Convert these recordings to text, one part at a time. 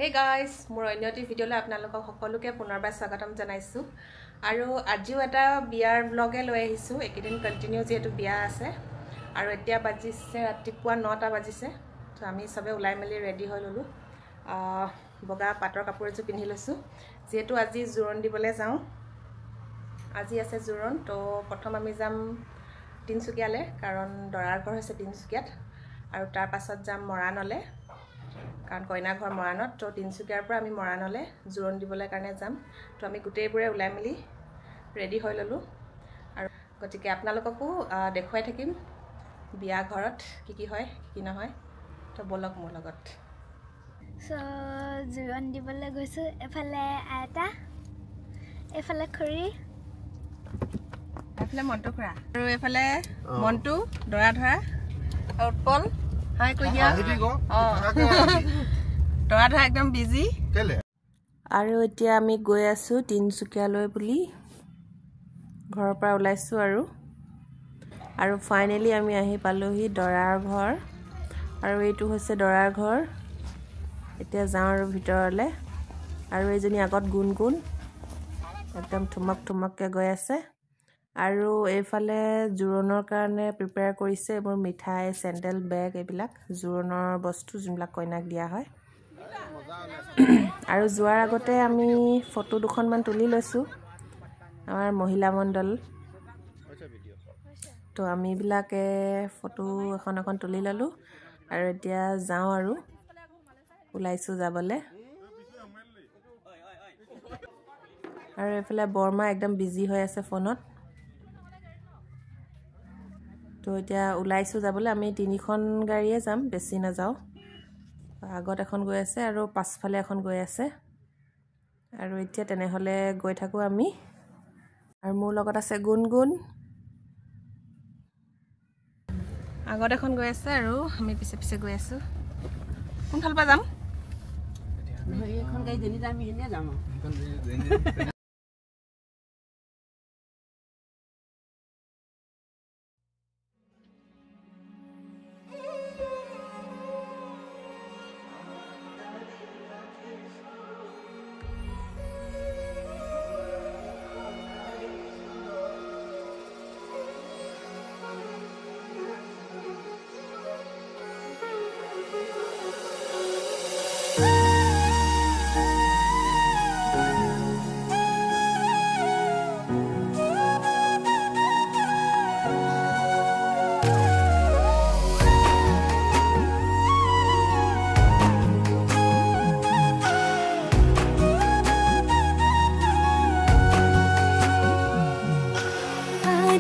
Hey guys, মোৰ অন্যটি ভিডিঅ'লৈ আপোনালোকক সকলোকে পুনৰবাৰ স্বাগতম জনাইছো আৰু আজিও এটা বিয়াৰ ব্লগে লৈ আহিছো একেদিন কন্টিনিউ যেটো বিয়া আছে আৰু এতিয়া বাজিছে ৰাতিপুৱা 9টা বাজিছে তো আমি সবে উলাই মেলি ৰেডি হৈ ললো বগা পাটৰ কাপোৰ এজো পিন্ধি লৈছো যেটো আজি জোৰণ দিবলৈ যাও আজি আছে জোৰণ তো প্ৰথম আমি যাম তিনসুকিয়ালে কাৰণ দৰাৰ ঘৰ হৈছে তিনসুকিয়াত আৰু তাৰ পাছত যাম মৰাণলে কাৰণ কইনা ঘৰ মৰাণত তো তিনসুকিয়াৰ পৰা আমি মৰাণলে জোৰণ দিবলৈ কাৰণে যাম তো আমি গুটেইবোৰে উলাই মিলি ৰেডি হৈ ললো আৰু গতিকে আপোনালোককো দেখুৱাই থাকিম বিয়া ঘৰত কি হয় কি নহয় তো বলক মোৰ লগত সো জোৰণ দিবলৈ গৈছো এফালে আটা এফালে খৰি এফালে মন্টু খুৰা আৰু এফালে মন্টু দৰা ধৰা আৰু উৎপল হাই কই দিয়া দৰা ধৰা একদম বিজি আৰু এতিয়া আমি গৈ আছো তিনসুকিয়ালৈ বুলি ঘৰৰ পৰা ওলাইছো আৰু ফাইনালি আমি আহি পালোহি দৰাৰ ঘৰ আৰু এইটো হৈছে দৰাৰ ঘৰ এতিয়া যাওঁ আৰু ভিতৰলে আৰু এইজনী আগত গুণগুণ একদম ঠুমককে গৈ আছে আৰু এইফালে জোৰণৰ কাৰণে প্ৰিপেয়াৰ কৰিছে মোৰ মিঠাই চেন্ডেল বেগ এইবিলাক জোৰণৰ বস্তু যোনবিলাক কইনাক দিয়া হয় আৰু যোৱাৰ আগতে আমি ফটো দুখনমান তুলি লৈছো আমাৰ মহিলা মণ্ডল তো আমি বিলাকে ফটো এখন তুলি ললো আৰু এতিয়া যাওঁ আৰু ওলাইছো যাবলে আৰু এফালে বৰ্মা একদম বিজি হৈ আছে ফোনত তো এতিয়া ওলাইছো যাবলে আমি তিনিখন গাড়ীয়ে যাম বেছি না যাও আগত এখন গৈ আছে আৰু পাছফালে এখন গৈ আছে আৰু এতিয়া তেনেহলে গৈ থাকো আমি আৰু মোৰ লগত আছে গুণগুণ আগত এখন গৈ আছে আৰু আমি পিছে গৈ আছো কোনফাল পা যাম এখন গাড়ী জনি যাম হেনে যাম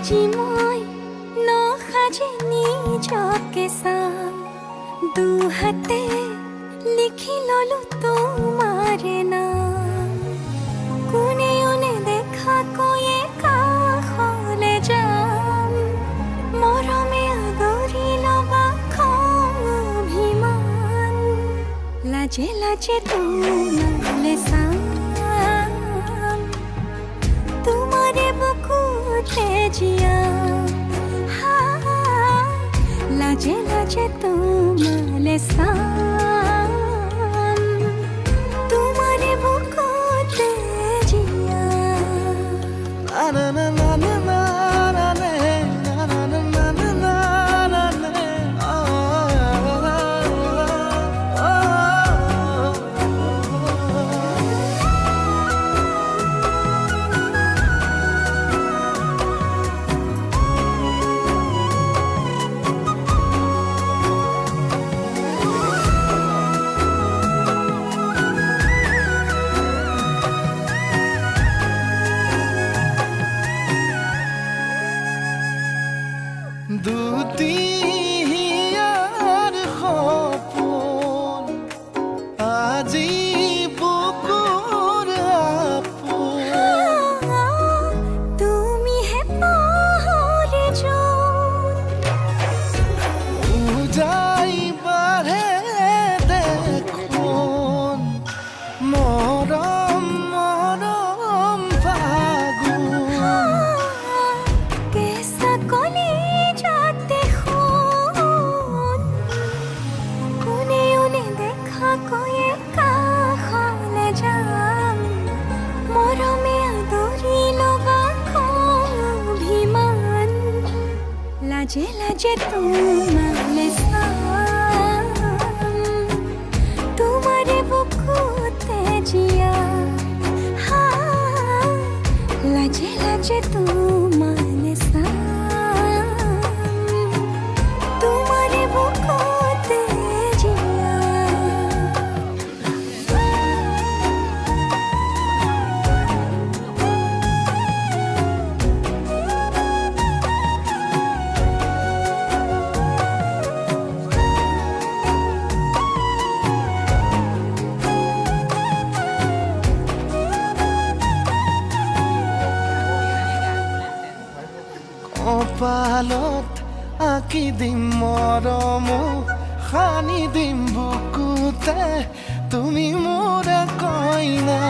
আজি মই নখাজে নিজকে চাম দুহাতে লিখি ললো তোমাৰ নাম কোনে ওনে দেখা কয়ে কাষলে যাম মৰমে আদৰি লবা খং অভিমান লাজে লাজে তোমালে চাম তোমারে বুকুতে জিয়া লাজে লাজে তোমালে সাম তোমারে বুকুতে জিয়া না না না না না দুটিয়ার সপোন আজি বুকুর আপন তুমি হে পাহরে যোন উজাই বাড়ে দেখুন মরম মরম ফাগুন কেসা কলি যাতে কোনে ওনে দেখা কয়ে কা যে তোমালে চাম তোমাৰে বুকুতে জিয়া লাজে লাজে তোমালে চাম তোমাৰে বুকুতে জিয়া কপালত আঁকি দিম মৰম সানি দিম বুকুতে তুমি মোৰ কইনা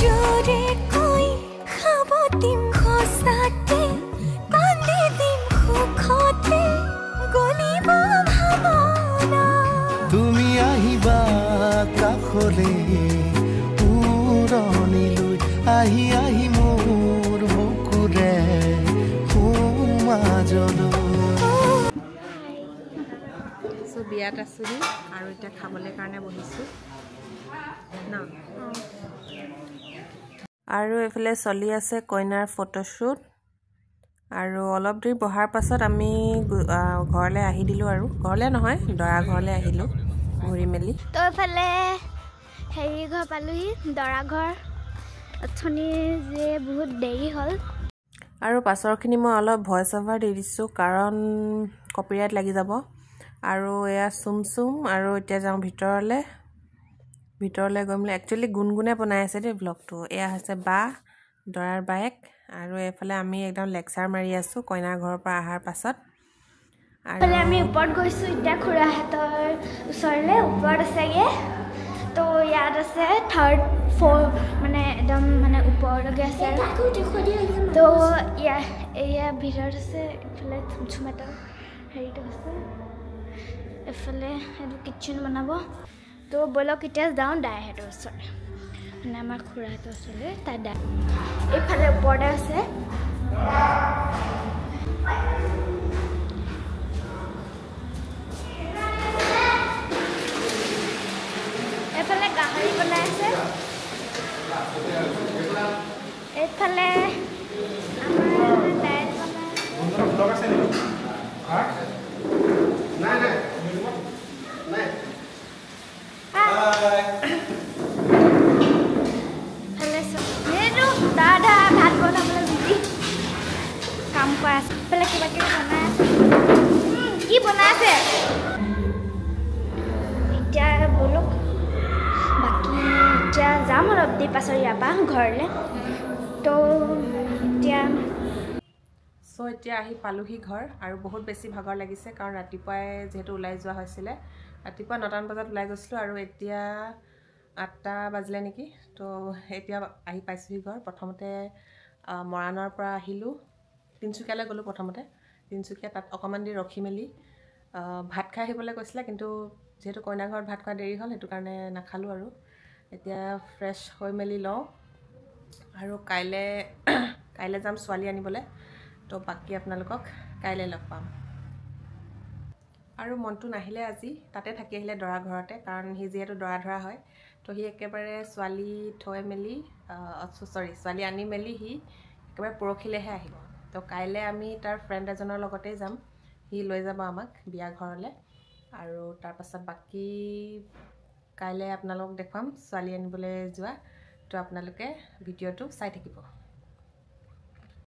জোৰে কৈ খাব দিম খোচাতে কান্দি দিম সুখতে গলিব ভাৱনা তুমি আহিবা কাষলে উৰণিলৈ আহি আহি মোৰ বুকুৰে সো বিয়াত আছোহি আৰু এতিয়া খাবলৈ কাৰণে বহিছোঁ ন আৰু এইফালে চলি আছে কইনাৰ ফটোশ্বুট আৰু অলপ দেৰি বহাৰ পাছত আমি ঘৰলৈ আহি দিলোঁ আৰু ঘৰলৈ নহয় দৰা ঘৰলৈ আহিলোঁ ঘূৰি মেলি তো এইফালে হেৰি ঘৰ পালোহি দৰা ঘৰ অথনি যে বহুত দেৰি হ'ল আৰু পাছৰখিনি মই অলপ ভইচ অভাৰ দি দিছোঁ কাৰণ কপিৰাইট লাগি যাব আৰু এয়া চুম আৰু এতিয়া যাওঁ ভিতৰলৈ গৈ মেলি একচুৱেলি গুণগুণে বনাই আছে দেই ব্লগটো এয়া হৈছে বা দৰাৰ বায়েক আৰু এইফালে আমি একদম লেকচাৰ মাৰি আছোঁ কইনাৰ ঘৰৰ পৰা অহাৰ পাছত এইফালে আমি ওপৰত গৈছোঁ এতিয়া খুৰাহঁতৰ ওচৰলৈ ওপৰত আছেগৈ তো ইয়াত আছে 3rd 4 মানে একদম মানে ওপৰলৈকে আছে তো এয়া ভিতৰত আছে এইফালে চুমচুমেটাৰ হেৰিটো আছে এইফালে সেইটো কিটচেন বনাব তো ব'লক এতিয়া যাওঁ দাইহঁতৰ ওচৰলৈ মানে আমাৰ খুৰাহঁতৰ ওচৰলৈ তাই দাই এইফালে ওপৰতে আছে এইফালে গাহৰি বনাই আছে এইফালে আমাৰ দাইল বনাই দাদা ভাত বনাবলৈ বিজি কাম কৰা আছে এইফালে কিবা কিবি বনাই আছে কি বনাই আছে এতিয়া ব'লক বাকী এতিয়া যাম অলপ দেৰি পাছত ইয়াৰ পৰা ঘৰলৈ তো এতিয়া আহি পালোহি ঘৰ আৰু বহুত বেছি ভাগৰ লাগিছে কাৰণ ৰাতিপুৱাই যিহেতু ওলাই যোৱা হৈছিলে ৰাতিপুৱা 9টা বজাত ওলাই গৈছিলোঁ আৰু এতিয়া 8টা বাজিলে নেকি তো এতিয়া আহি পাইছোঁহি ঘৰ প্ৰথমতে মৰাণৰ পৰা আহিলোঁ তিনিচুকীয়ালৈ গ'লোঁ প্ৰথমতে তিনিচুকীয়া তাত অকণমান দেৰি ৰখি মেলি ভাত খাই আহিবলৈ কৈছিলে কিন্তু যেহেতু কইনা ঘৰত ভাত খোৱা দেৰি হ'ল সেইটো কাৰণে নাখালোঁ আৰু এতিয়া ফ্ৰেছ হৈ মেলি লওঁ আৰু কাইলৈ যাম ছোৱালী আনিবলৈ তো বাকী আপোনালোকক কাইলৈ লগ পাম আৰু মনটো নাহিলে আজি তাতে থাকি আহিলে দৰা ঘৰতে কাৰণ সি যিহেতু দৰা ধৰা হয় তো সি একেবাৰে ছোৱালী থৈ মেলি ছোৱালী আনি মেলি সি একেবাৰে পৰহিলৈহে আহিব তো কাইলৈ আমি তাৰ ফ্ৰেণ্ড এজনৰ লগতেই যাম সি লৈ যাব আমাক বিয়া ঘৰলৈ আৰু তাৰপাছত বাকী কাইলৈ আপোনালোকক দেখুৱাম ছোৱালী আনিবলৈ যোৱা তো আপোনালোকে ভিডিঅ'টো চাই থাকিব